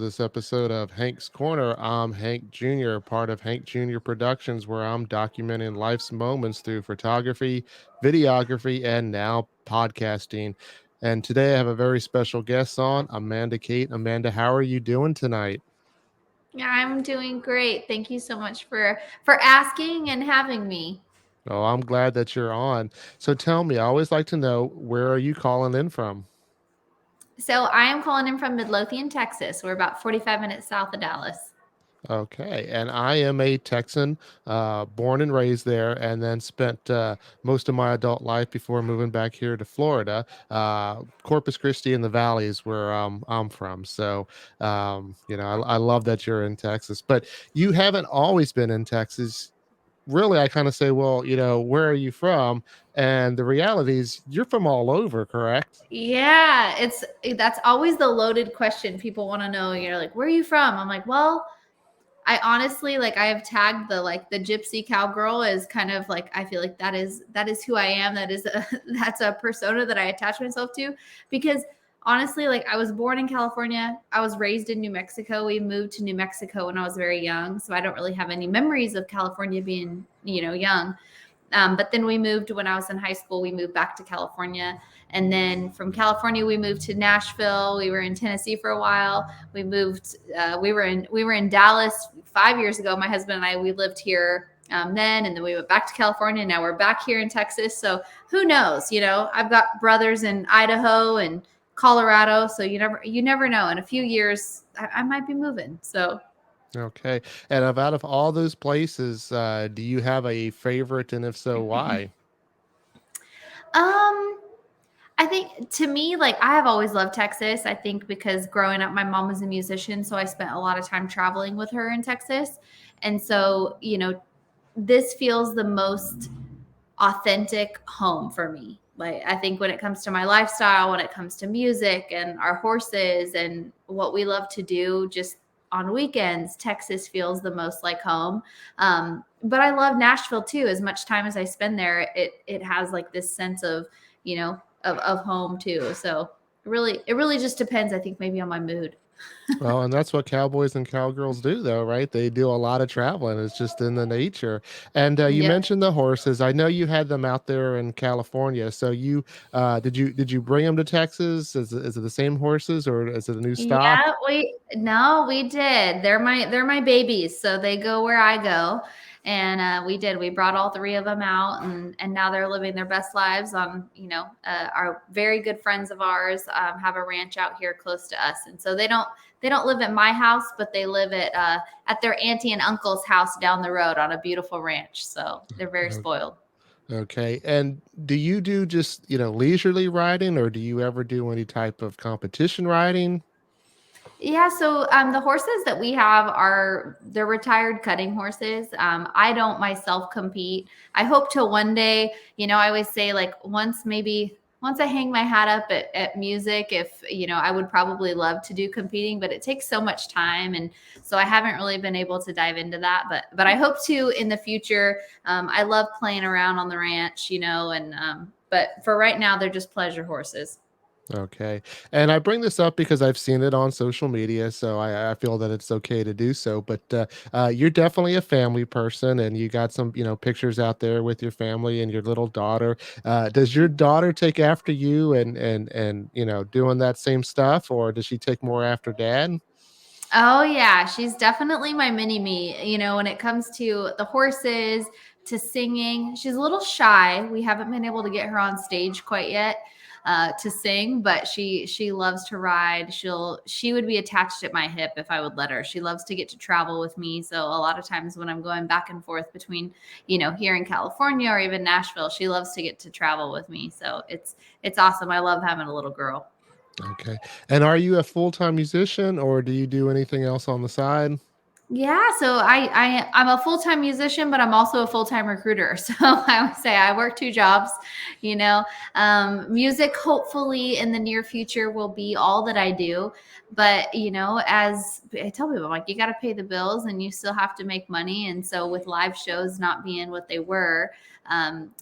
this episode of Hank's Corner. I'm Hank Jr., part of Hank Jr. Productions, where I'm documenting life's moments through photography, videography, and now podcasting. And today I have a very special guest on, Amanda Kate. Amanda, how are you doing tonight? Yeah, I'm doing great. Thank you so much for asking and having me. Oh, I'm glad that you're on. So tell me, I always like to know, where are you calling in from? So I am calling in from Midlothian, Texas. We're about 45 minutes south of Dallas. Okay, and I am a Texan, born and raised there, and then spent most of my adult life before moving back here to Florida. Corpus Christi in the Valley is where I'm from. So, I love that you're in Texas, but you haven't always been in Texas. Really, I kind of say, well, where are you from? And the reality is, you're from all over, correct? Yeah, that's always the loaded question people want to know. You're like, "Where are you from?" I'm like, "Well, I honestly like I have tagged the gypsy cowgirl as kind of like I feel like that is who I am. That is a that's a persona that I attach myself to because honestly, like I was born in California. I was raised in New Mexico. We moved to New Mexico when I was very young, so I don't really have any memories of California being, young. But then we moved when I was in high school. We moved back to California, and then from California we moved to Nashville. We were in Tennessee for a while. We moved. We were in Dallas 5 years ago. My husband and I we lived here then, and then we went back to California. And now we're back here in Texas. So who knows? I've got brothers in Idaho and Colorado. So you never know. In a few years, I might be moving. So Okay. And out of all those places, do you have a favorite? And if so, why? um I think to me, like I have always loved Texas. I think because growing up, my mom was a musician, so I spent a lot of time traveling with her in Texas. And so, this feels the most authentic home for me. Like I think when it comes to my lifestyle, when it comes to music and our horses and what we love to do just on weekends, Texas feels the most like home. But I love Nashville too. As much time as I spend there, it has like this sense of, of home too. So it really just depends, I think, maybe on my mood. Well, and that's what cowboys and cowgirls do, though, right? They do a lot of traveling. It's just in the nature. And you Yep. mentioned the horses. I know you had them out there in California. So did you bring them to Texas? Is it the same horses, or is it a new stock? Yeah, we did. They're my babies, so they go where I go. And we did. We brought all three of them out, and now they're living their best lives on, our very good friends of ours have a ranch out here close to us, and so they don't live at my house, but they live at their auntie and uncle's house down the road on a beautiful ranch. So they're very spoiled. Okay. And do you do just, leisurely riding, or do you ever do any type of competition riding? Yeah, so the horses that we have they're retired cutting horses. I don't myself compete. I hope to one day, I always say like once I hang my hat up at music, if I would probably love to do competing, but it takes so much time, and so I haven't really been able to dive into that. But I hope to in the future. I love playing around on the ranch, and but for right now, they're just pleasure horses. Okay. And I bring this up because I've seen it on social media, so I feel that it's okay to do so. But you're definitely a family person, and you got some, pictures out there with your family and your little daughter. Does your daughter take after you and doing that same stuff, or does she take more after dad? Oh yeah, she's definitely my mini me. When it comes to the horses, to singing, she's a little shy. We haven't been able to get her on stage quite yet to sing, but she loves to ride. She would be attached at my hip if I would let her. She loves to get to travel with me. So a lot of times when I'm going back and forth between here in California or even Nashville, she loves to get to travel with me. So it's awesome. I love having a little girl. Okay. And are you a full-time musician, or do you do anything else on the side? Yeah, so I'm a full-time musician, but I'm also a full-time recruiter. So I would say I work two jobs, you know. Music hopefully in the near future will be all that I do. But, as I tell people, I'm like, you got to pay the bills and you still have to make money. And so with live shows not being what they were,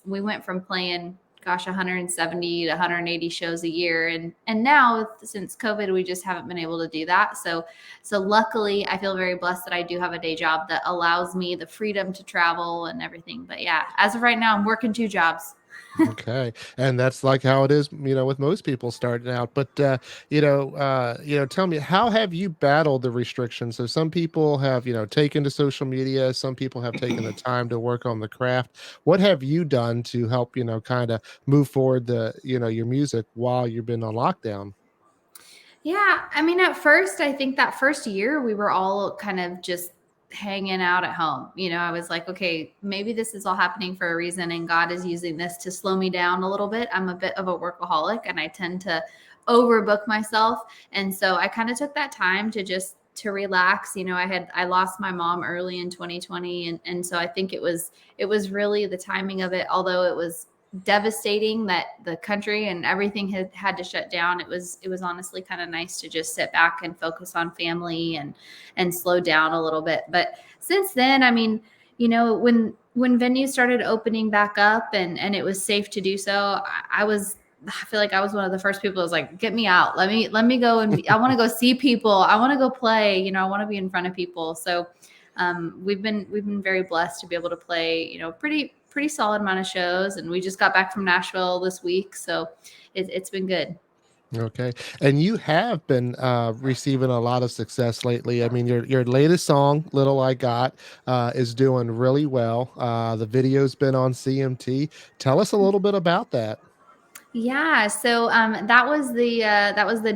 we went from playing gosh, 170 to 180 shows a year. And now since COVID, we just haven't been able to do that. So luckily I feel very blessed that I do have a day job that allows me the freedom to travel and everything. But yeah, as of right now, I'm working 2 jobs. Okay. And that's like how it is, with most people starting out. But tell me, how have you battled the restrictions? So some people have, taken to social media, some people have taken the time to work on the craft. What have you done to help, kind of move forward your music while you've been on lockdown? Yeah, I mean, at first, I think that first year we were all kind of just hanging out at home. I was like, okay, maybe this is all happening for a reason, and God is using this to slow me down a little bit. I'm a bit of a workaholic, and I tend to overbook myself, and so I kind of took that time to relax. I lost my mom early in 2020, and so I think it was really the timing of it. Although it was devastating that the country and everything had to shut down, it was honestly kind of nice to just sit back and focus on family and slow down a little bit. But since then, I mean, when venues started opening back up and it was safe to do so, I feel like I was one of the first people that was like, get me out. Let me go, and I want to go see people. I want to go play, I want to be in front of people. So we've been very blessed to be able to play, pretty solid amount of shows, and we just got back from Nashville this week, so it's been good. Okay. And you have been receiving a lot of success lately. I mean, your latest song, Little I Got, is doing really well. The video's been on CMT. Tell us a little bit about that. Yeah, so that was the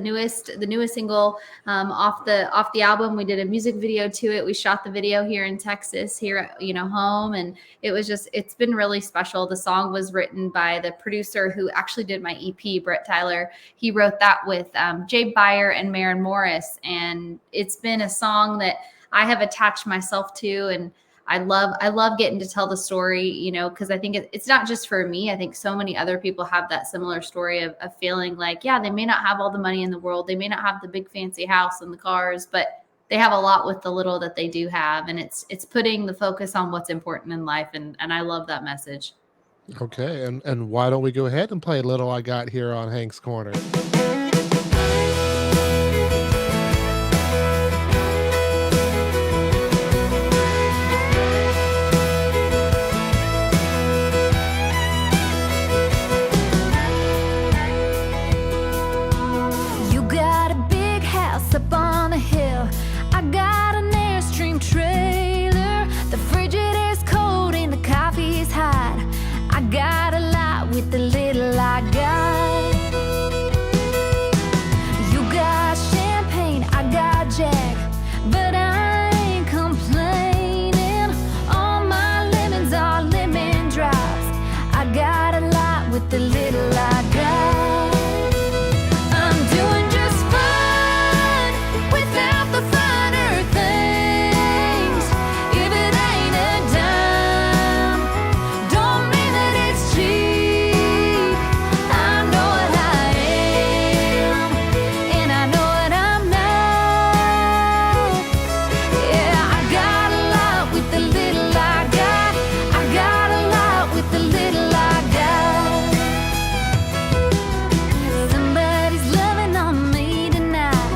newest single off the album. We did a music video to it. We shot the video here in Texas, here at, home, and it's been really special. The song was written by the producer who actually did my EP, Brett Tyler. He wrote that with Jay Beyer and Maren Morris, and it's been a song that I have attached myself to, and I love getting to tell the story, because I think it's not just for me. I think so many other people have that similar story of feeling like, yeah, they may not have all the money in the world. They may not have the big fancy house and the cars, but they have a lot with the little that they do have. And it's putting the focus on what's important in life. And I love that message. Okay. And why don't we go ahead and play Little I Got here on Hank's Corner? You got a big house up on a hill. I got an Airstream trailer. The frigidair's cold and the coffee's hot. I got a lot with the little I got. You got champagne, I got Jack, but I ain't complaining. All my lemons are lemon drops. I got a lot with the little I got. I'm doing just fine without the finer things. If it ain't a dime, don't mean that it's cheap. I know what I am, and I know what I'm not. Yeah, I got a lot with the little I got. I got a lot with the little I got. Somebody's loving on me tonight.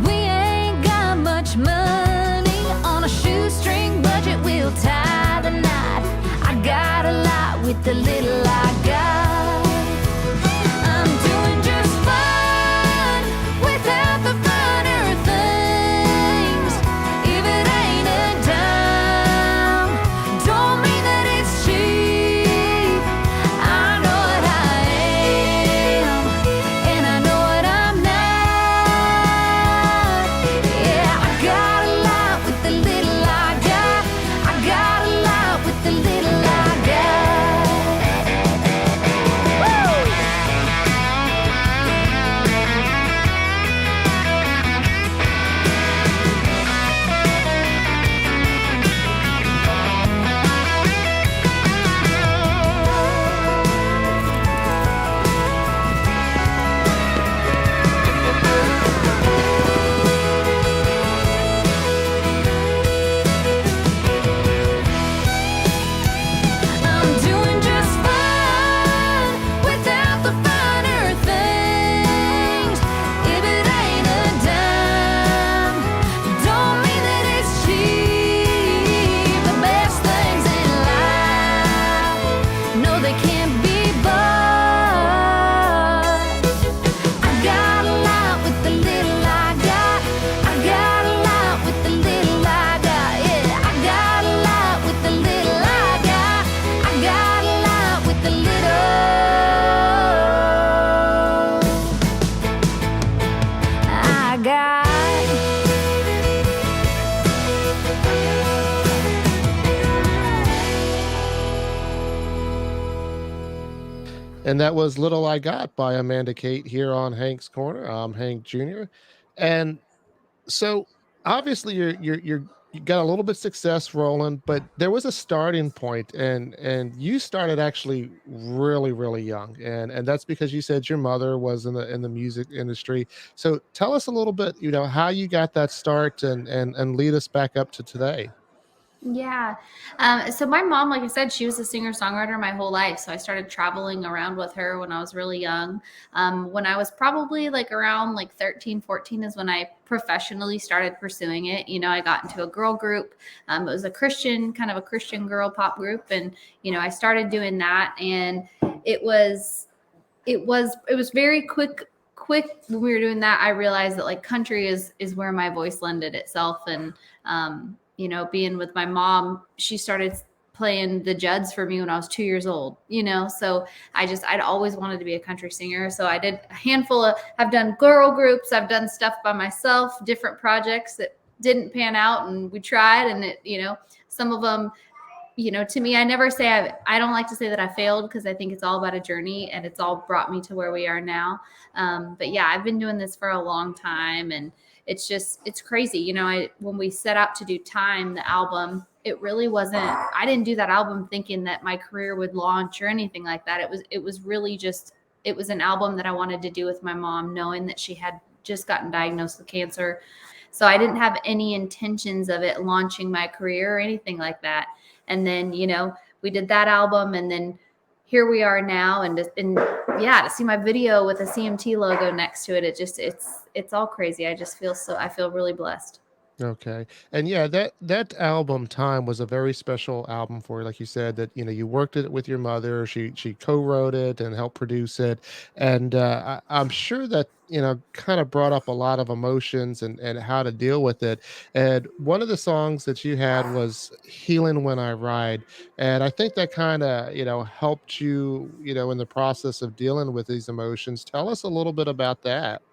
We ain't got much money. On a shoestring budget, we'll tie the knot. I got a lot with the little I got. I'm doing just fine without the finer things. If it ain't a dime, don't mean that it's cheap. I know what I am, and I know what I'm not. Yeah, I got a lot with the little I got. I got a lot with the little I got. And that was Little I Got by Amanda Kate here on Hank's Corner. I'm Hank Jr. And so obviously you got a little bit success rolling, but there was a starting point, and you started actually really young, and that's because you said your mother was in the music industry. So tell us a little bit, how you got that start, and lead us back up to today. Yeah. So my mom, like I said, she was a singer-songwriter my whole life. So I started traveling around with her when I was really young. When I was probably like around like 13, 14 is when I professionally started pursuing it. I got into a girl group. It was a Christian, kind of a Christian girl pop group. And, I started doing that. And it was it was very quick when we were doing that. I realized that like country is where my voice lended itself. And being with my mom, she started playing the Judds for me when I was 2 years old, so I'd always wanted to be a country singer. So I did a handful of, I've done girl groups, I've done stuff by myself, different projects that didn't pan out, and we tried, and some of them, to me, I never say I don't like to say that I failed, because I think it's all about a journey, and it's all brought me to where we are now. But yeah, I've been doing this for a long time, and it's crazy. When we set out to do Time, the album, it really wasn't, I didn't do that album thinking that my career would launch or anything like that. It was really just, it was an album that I wanted to do with my mom, knowing that she had just gotten diagnosed with cancer. So I didn't have any intentions of it launching my career or anything like that. And then, we did that album, and then here we are now. And yeah, to see my video with a CMT logo next to it, it's all crazy. I feel really blessed. Okay. And yeah, that album Time was a very special album for you. Like you said, that you worked it with your mother. She co-wrote it and helped produce it. And I'm sure that kind of brought up a lot of emotions, and how to deal with it. And one of the songs that you had was Healing When I Ride. And I think that kind of helped you, in the process of dealing with these emotions. Tell us a little bit about that.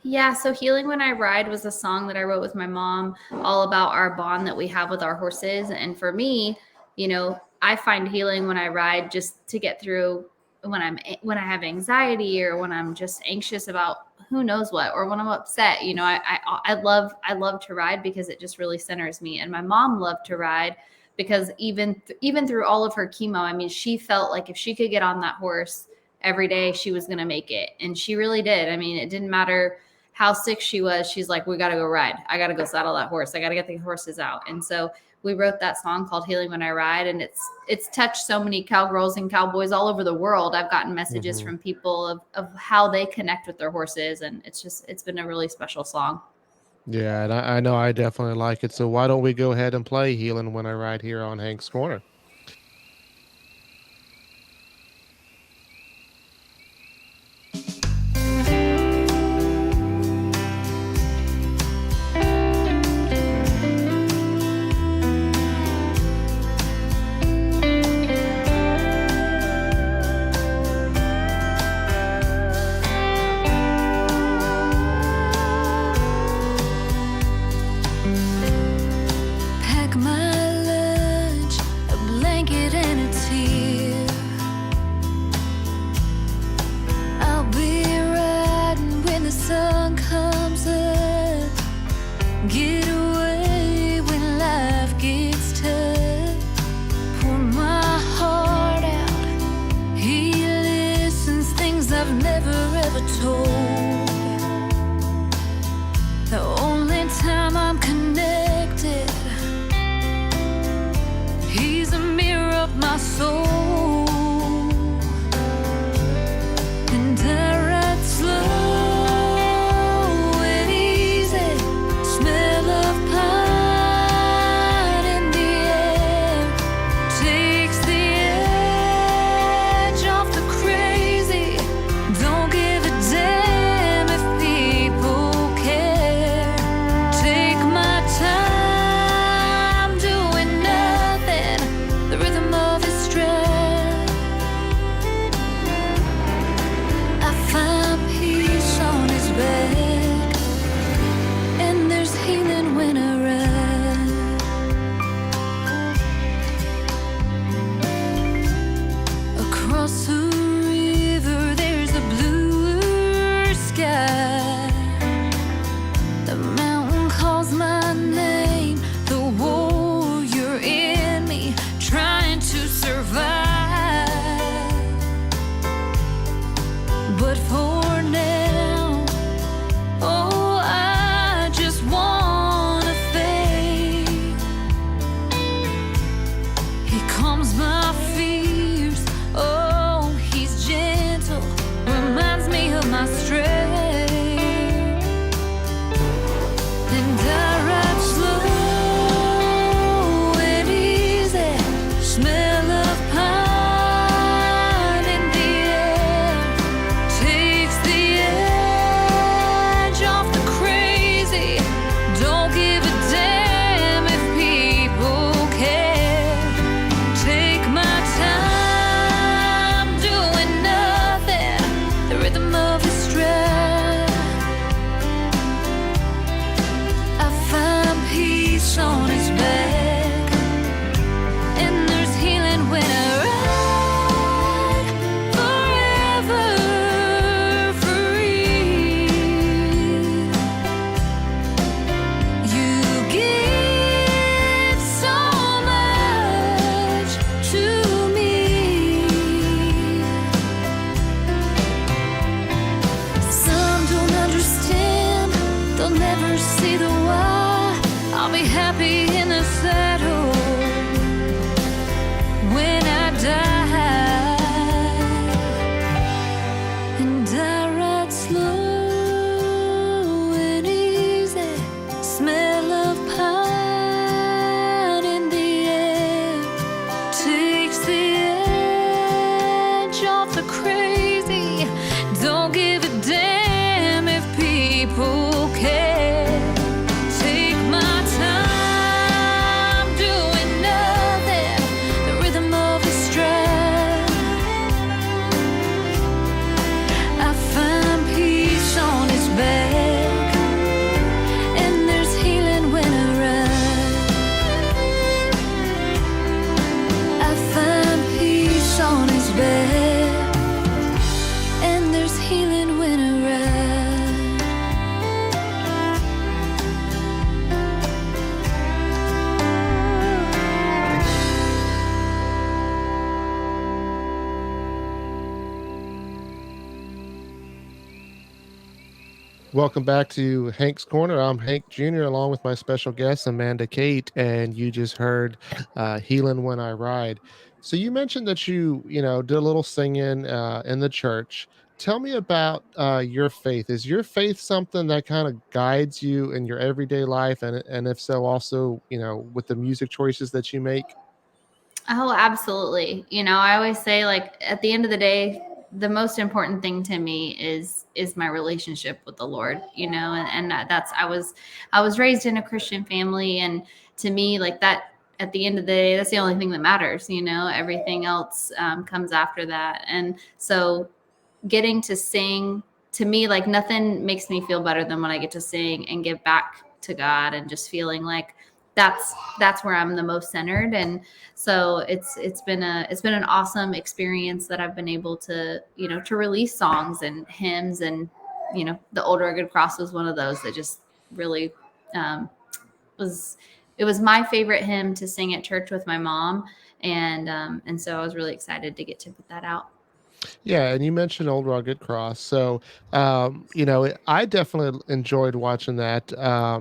Yeah, so Healing When I Ride was a song that I wrote with my mom, all about our bond that we have with our horses. And for me, I find healing when I ride, just to get through when I have anxiety, or when I'm just anxious about who knows what, or when I'm upset. I love to ride, because it just really centers me. And my mom loved to ride, because even through all of her chemo, I mean, she felt like if she could get on that horse every day, she was going to make it. And she really did. I mean, it didn't matter how sick she was. She's like, we got to go ride. I got to go saddle that horse. I got to get the horses out. And so we wrote that song called Healing When I Ride. And it's touched so many cowgirls and cowboys all over the world. I've gotten messages Mhm. from people of how they connect with their horses. And it's been a really special song. Yeah, and I know I definitely like it. So why don't we go ahead and play Healing When I Ride here on Hank's Corner? Pack my lunch, a me in the saddle when I die, and I ride slow and easy, smell of pine in the air takes the edge off the crazy. Don't give a damn if people care. Take my time doing nothing, the rhythm of the stride. I find peace on his back, and there's healing when I ride. I find peace on his back, and there's healing when I ride. Welcome back to Hank's Corner. I'm Hank Jr. along with my special guest Amanda Kate, and you just heard "Healing When I Ride." So you mentioned that you did a little singing in the church. Tell me about your faith. Is your faith something that kind of guides you in your everyday life, and if so, also with the music choices that you make? Oh, absolutely. I always say, like, at the end of the day, the most important thing to me is my relationship with the Lord, and that's I was raised in a Christian family, and to me, like, that at the end of the day, that's the only thing that matters. Everything else comes after that. And so getting to sing, to me, like, nothing makes me feel better than when I get to sing and give back to God, and just feeling like that's where I'm the most centered. And so it's been an awesome experience that I've been able to to release songs and hymns. And the Old Rugged Cross was one of those that just really um, was it was my favorite hymn to sing at church with my mom. And so I was really excited to get to put that out. Yeah, and you mentioned Old Rugged Cross. So, I definitely enjoyed watching that.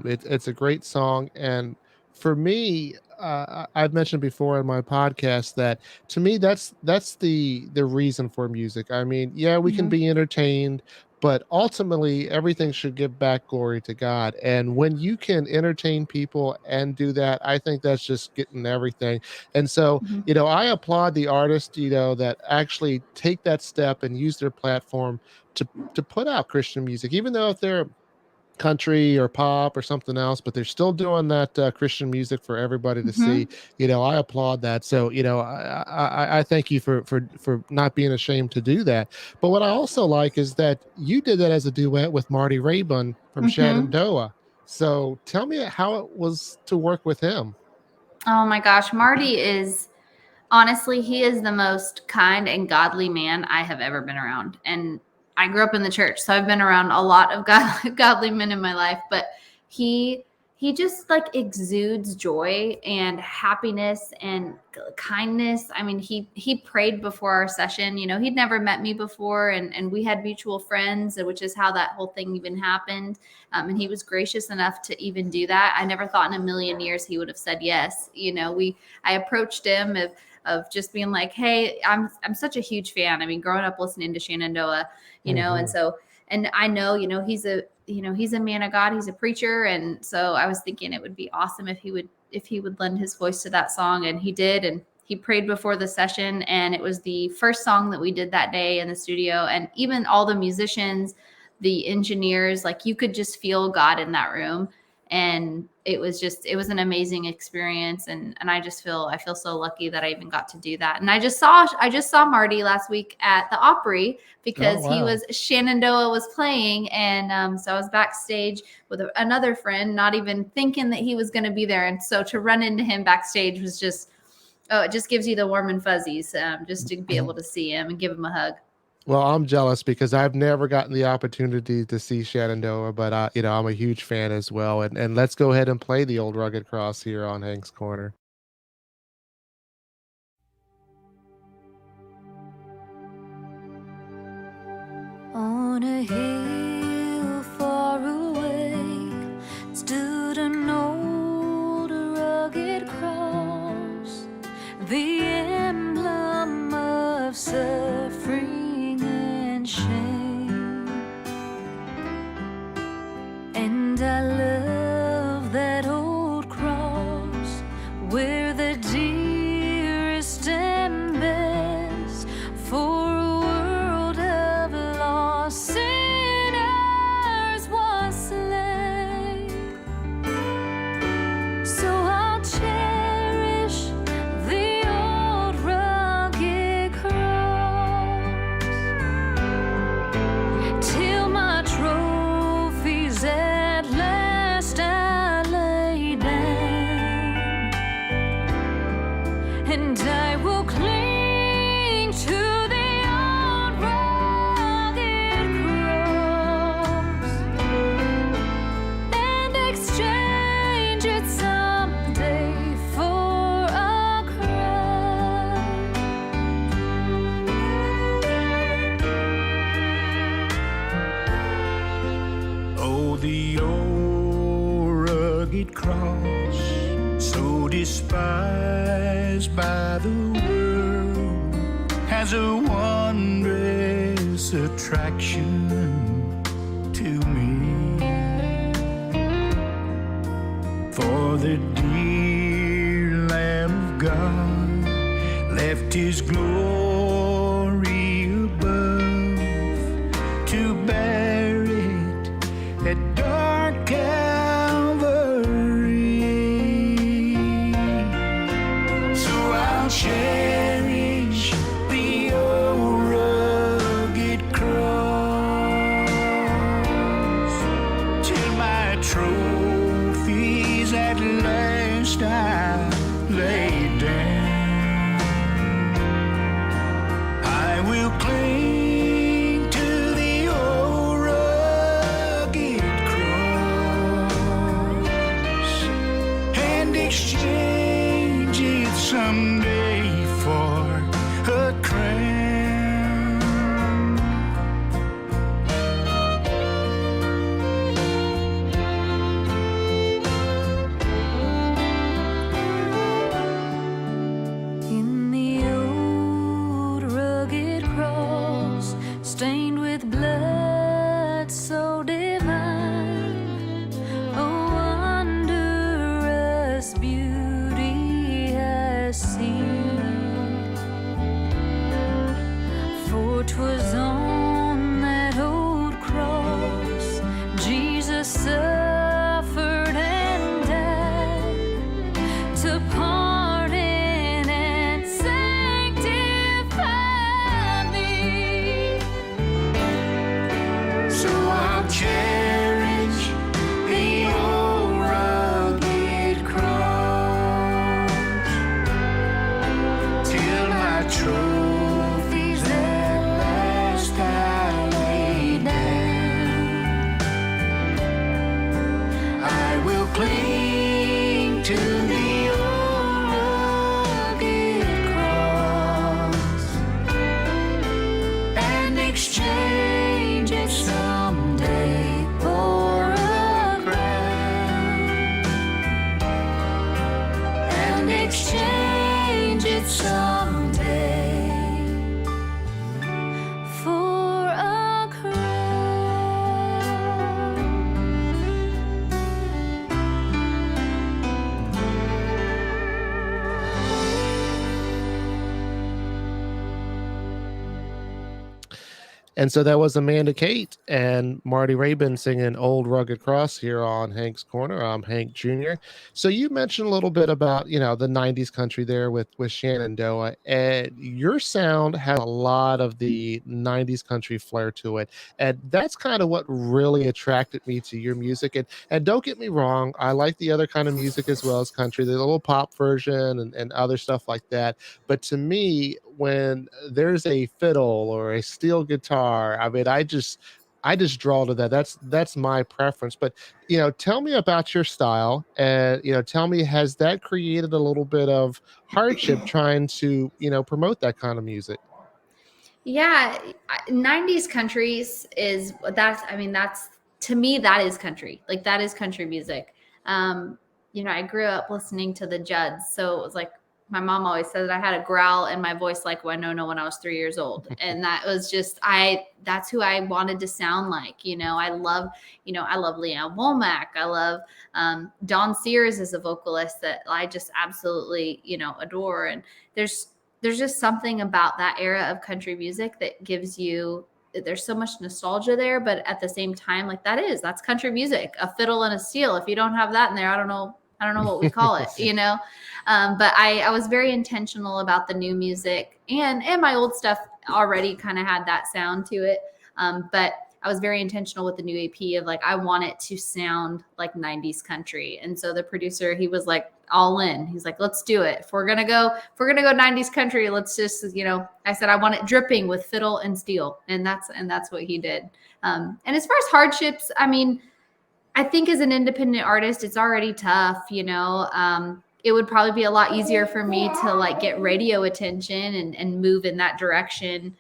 It's a great song, and for me, I've mentioned before in my podcast that to me that's the reason for music. I mean, yeah, we can Hmm. be entertained, but ultimately everything should give back glory to God. And when you can entertain people and do that, I think that's just getting everything. And so, Hmm. I applaud the artists, that actually take that step and use their platform to put out Christian music, even though if they're country or pop or something else, but they're still doing that Christian music for everybody to see. Hmm. I applaud that. So, I thank you for not being ashamed to do that. But what I also like is that you did that as a duet with Marty Raybon from Hmm. Shenandoah. So tell me how it was to work with him. Oh my gosh, Marty is, honestly, he is the most kind and godly man I have ever been around. And I grew up in the church, so I've been around a lot of godly men in my life. But he he just, like, exudes joy and happiness and kindness. I mean, he prayed before our session. He'd never met me before, and we had mutual friends, which is how that whole thing even happened. And he was gracious enough to even do that. I never thought in a million years he would have said yes. I approached him of just being like, hey, I'm such a huge fan. I mean, growing up listening to Shenandoah, and Mhm. so, and I know, he's a man of God, he's a preacher. And so I was thinking it would be awesome if he would lend his voice to that song. And he did, and he prayed before the session, and it was the first song that we did that day in the studio. And even all the musicians, the engineers, like, you could just feel God in that room. And it was an amazing experience. And I feel so lucky that I even got to do that. And I just saw Marty last week at the Opry, Oh, because wow. Shenandoah was playing. And so I was backstage with another friend, not even thinking that he was going to be there. And so to run into him backstage was just, oh, it just gives you the warm and fuzzies, just to be able to see him and give him a hug. Well, I'm jealous because I've never gotten the opportunity to see Shenandoah, but I'm a huge fan as well. And let's go ahead and play the Old Rugged Cross here on Hank's Corner. On a hill far away stood an old and I will cling to the old rugged cross and exchange it someday for a crown. Oh, the old rugged cross, so despised by the world, has a wondrous attraction to me. For the dear Lamb of God left his glory above to bear it at dark Calvary. So I'll cherish the old rugged cross till my trophies at last I lay down. I will cling to the old rugged cross and exchange it someday for a crown. In the old rugged cross, stained with blood so divine, a wondrous beauty I see. For 'twas on that old cross Jesus suffered and died to pardon and sanctify me. So I'll cherish the old rugged cross till my trophies at last I lay down. I will cling to the old rugged cross and exchange it someday for a crown. And exchange it someday For a crown. And so that was Amanda Kate and Marty Raybon singing Old Rugged Cross here on Hank's Corner. I'm Hank Jr. So you mentioned a little bit about, the 90s country there with Shenandoah, and your sound has a lot of the 90s country flair to it. And that's kind of what really attracted me to your music. And don't get me wrong, I like the other kind of music as well as country, the little pop version and other stuff like that. But to me, when there's a fiddle or a steel guitar, I mean, I just draw to that. That's my preference. But tell me about your style, and tell me, has that created a little bit of hardship trying to promote that kind of music? Yeah, 90s countries is that's to me that is country. Like that is country music. I grew up listening to the Judds, so it was like my mom always said that I had a growl in my voice like Winona when I was 3 years old. And that was just that's who I wanted to sound like. I love Leanne Womack. I love Dawn Sears as a vocalist that I just absolutely, adore. And there's just something about that era of country music that gives you, there's so much nostalgia there, but at the same time, like that's country music, a fiddle and a steel. If you don't have that in there, I don't know what we call it, but I was very intentional about the new music, and my old stuff already kind of had that sound to it. But I was very intentional with the new EP of like, I want it to sound like 90s country. And so the producer, he was like all in. He's like, let's do it. If we're going to go 90s country, let's just, I said, I want it dripping with fiddle and steel. And that's what he did. And as far as hardships, I mean, I think as an independent artist, it's already tough, it would probably be a lot easier for me to like get radio attention and move in that direction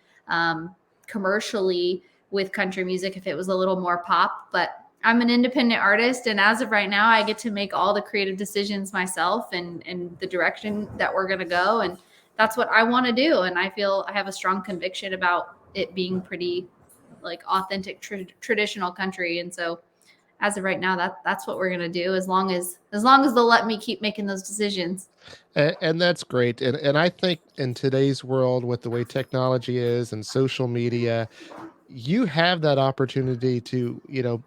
commercially with country music if it was a little more pop. But I'm an independent artist, and as of right now, I get to make all the creative decisions myself and the direction that we're going to go. And that's what I want to do. And I feel I have a strong conviction about it being pretty like authentic traditional country. And so as of right now, that's what we're going to do as long as they'll let me keep making those decisions. And that's great. And I think in today's world, with the way technology is and social media, you have that opportunity to,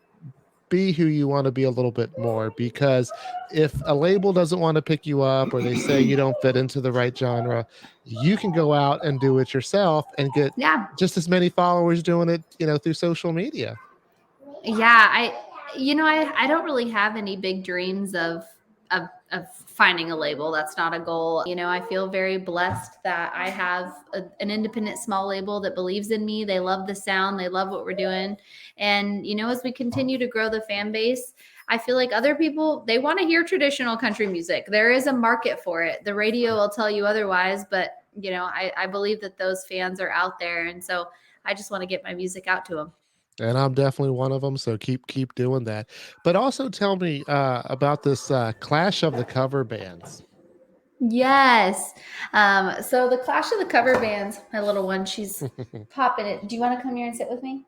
be who you want to be a little bit more, because if a label doesn't want to pick you up or they say you don't fit into the right genre, you can go out and do it yourself and get Yeah. just as many followers doing it, through social media. Yeah, I don't really have any big dreams of finding a label. That's not a goal. I feel very blessed that I have an independent small label that believes in me. They love the sound. They love what we're doing. And, as we continue to grow the fan base, I feel like other people, they want to hear traditional country music. There is a market for it. The radio will tell you otherwise, but, I believe that those fans are out there. And so I just want to get my music out to them. And I'm definitely one of them, so keep doing that. But also tell me about this clash of the cover bands. Yes. So the Clash of the Cover Bands, my little one, she's popping it. Do you want to come here and sit with me?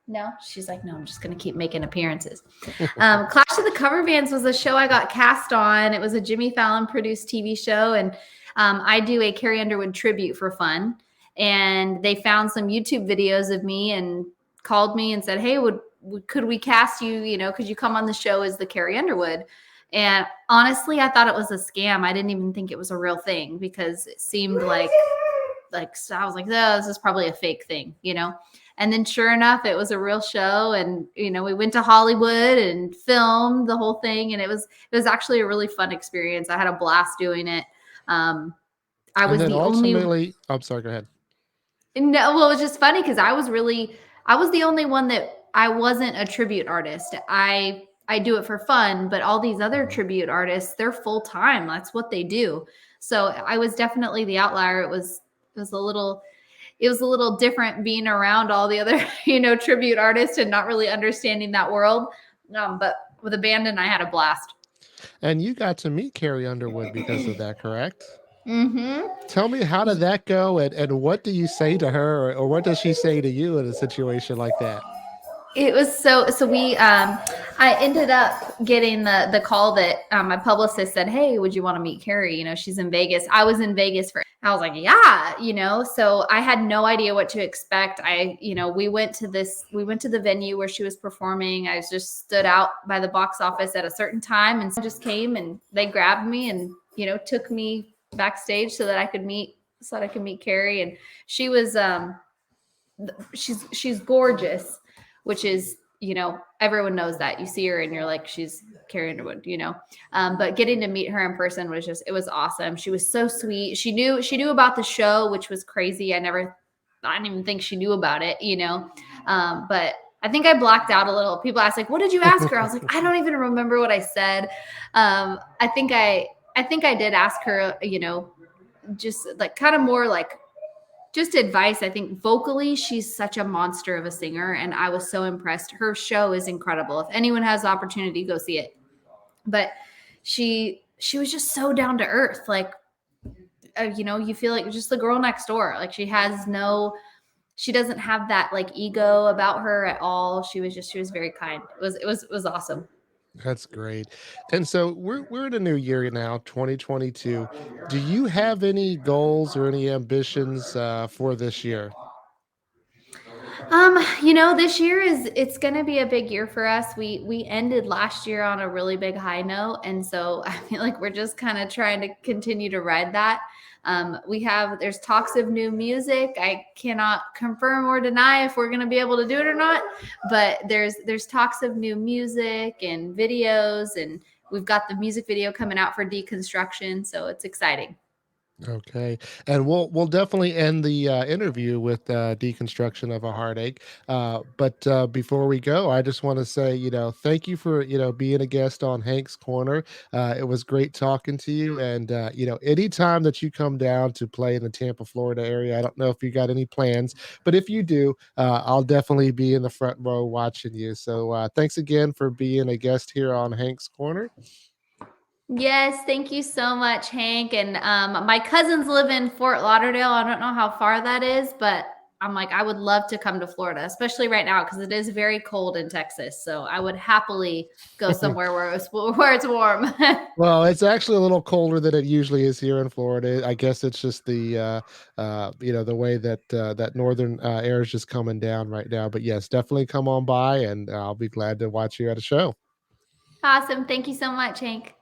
No? She's like, no, I'm just going to keep making appearances. Clash of the Cover Bands was a show I got cast on. It was a Jimmy Fallon produced TV show. And I do a Carrie Underwood tribute for fun. And they found some YouTube videos of me and called me and said, hey, could we cast you, could you come on the show as the Carrie Underwood? And honestly, I thought it was a scam. I didn't even think it was a real thing because it seemed like so I was like, oh, this is probably a fake thing, And then sure enough, it was a real show. And, we went to Hollywood and filmed the whole thing. And it was actually a really fun experience. I had a blast doing it. I was the only. I'm sorry, go ahead. No, well, it was just funny because I was the only one that I wasn't a tribute artist. I do it for fun, but all these other tribute artists, they're full time. That's what they do. So I was definitely the outlier. It was a little different being around all the other, tribute artists and not really understanding that world. But with a band, and I had a blast. And you got to meet Carrie Underwood because of that, correct? Mm-hmm. Tell me, how did that go, and what do you say to her, or what does she say to you in a situation like that? It was so we I ended up getting the call that my publicist said, hey, would you want to meet Carrie? She's in Vegas. I was in Vegas I was like, yeah, so I had no idea what to expect. We went to the venue where she was performing. I just stood out by the box office at a certain time and just came and they grabbed me and, took me backstage so that I could meet Carrie. And she was, she's gorgeous, which is, everyone knows that. You see her and you're like, she's Carrie Underwood, but getting to meet her in person it was awesome. She was so sweet. She knew about the show, which was crazy. I didn't even think she knew about it, but I think I blacked out a little. People ask like, what did you ask her? I was like, I don't even remember what I said. I think I did ask her, just like kind of more like just advice. I think vocally, she's such a monster of a singer, and I was so impressed. Her show is incredible. If anyone has the opportunity, go see it. But she was just so down to earth. Like, you feel like just the girl next door. Like she doesn't have that like ego about her at all. She was very kind. It was awesome. That's great. And so we're in a new year now, 2022. Do you have any goals or any ambitions for this year? This year it's gonna be a big year for us. We ended last year on a really big high note, and so I feel like we're just kind of trying to continue to ride that. There's talks of new music. I cannot confirm or deny if we're gonna be able to do it or not, but there's talks of new music and videos, and we've got the music video coming out for Deconstruction, so it's exciting. Okay, and we'll definitely end the interview with deconstruction of a heartache. But before we go, I just want to say, thank you for being a guest on Hank's Corner. It was great talking to you, and anytime that you come down to play in the Tampa, Florida area, I don't know if you got any plans, but if you do, I'll definitely be in the front row watching you. So thanks again for being a guest here on Hank's Corner. Yes, thank you so much, Hank. And my cousins live in Fort Lauderdale. I don't know how far that is, but I'm like, I would love to come to Florida, especially right now because it is very cold in Texas. So I would happily go somewhere where it's warm. Well, it's actually a little colder than it usually is here in Florida. I guess it's just the way that that northern air is just coming down right now. But yes, definitely come on by, and I'll be glad to watch you at a show. Awesome. Thank you so much, Hank.